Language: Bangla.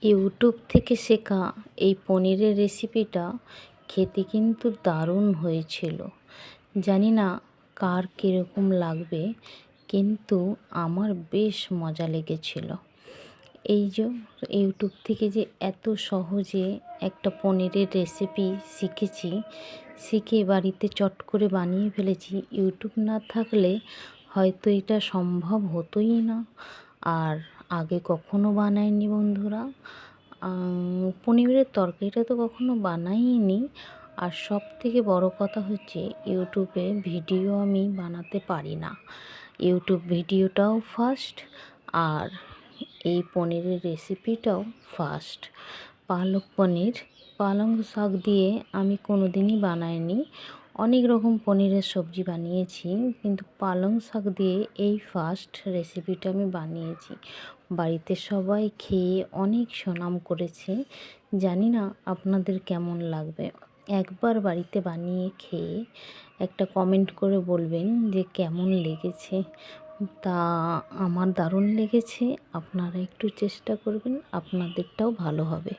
ইউটিউব থেকে শেখা এই পনিরের রেসিপিটা খেতে কিন্তু দারুণ হয়েছিল। জানি না কার কীরকম লাগবে, কিন্তু আমার বেশ মজা লেগেছিল। এই যে ইউটিউব থেকে যে এত সহজে একটা পনিরের রেসিপি শিখেছি, শিখে বাড়িতে চট করে বানিয়ে ফেলেছি। ইউটিউব না থাকলে হয়তো এটা সম্ভব হতোই না। আর আগে কখনো বানাইনি বন্ধুরা। পনিরের তরকারিটা তো কখনো বানাইনি। আর সব থেকে বড় কথা হচ্ছে, ইউটিউবে ভিডিও আমি বানাতে পারি না। ইউটিউব ভিডিওটাও ফার্স্ট, আর এই পনিরের রেসিপিটাও ফার্স্ট। পালক পনির, পালং শাক দিয়ে আমি কোনো দিনই বানাইনি। অনেক রকম পনিরের সবজি বানিয়েছি, কিন্তু পালং শাক দিয়ে এই ফার্স্ট রেসিপিটা আমি বানিয়েছি। বাড়িতে সবাই খেয়ে অনেক সুনাম করেছে। জানি না আপনাদের কেমন লাগবে। একবার বাড়িতে বানিয়ে খেয়ে একটা কমেন্ট করে বলবেন যে কেমন লেগেছে। তা আমার দারুণ লেগেছে। আপনারা একটু চেষ্টা করবেন, আপনাদেরটাও ভালো হবে।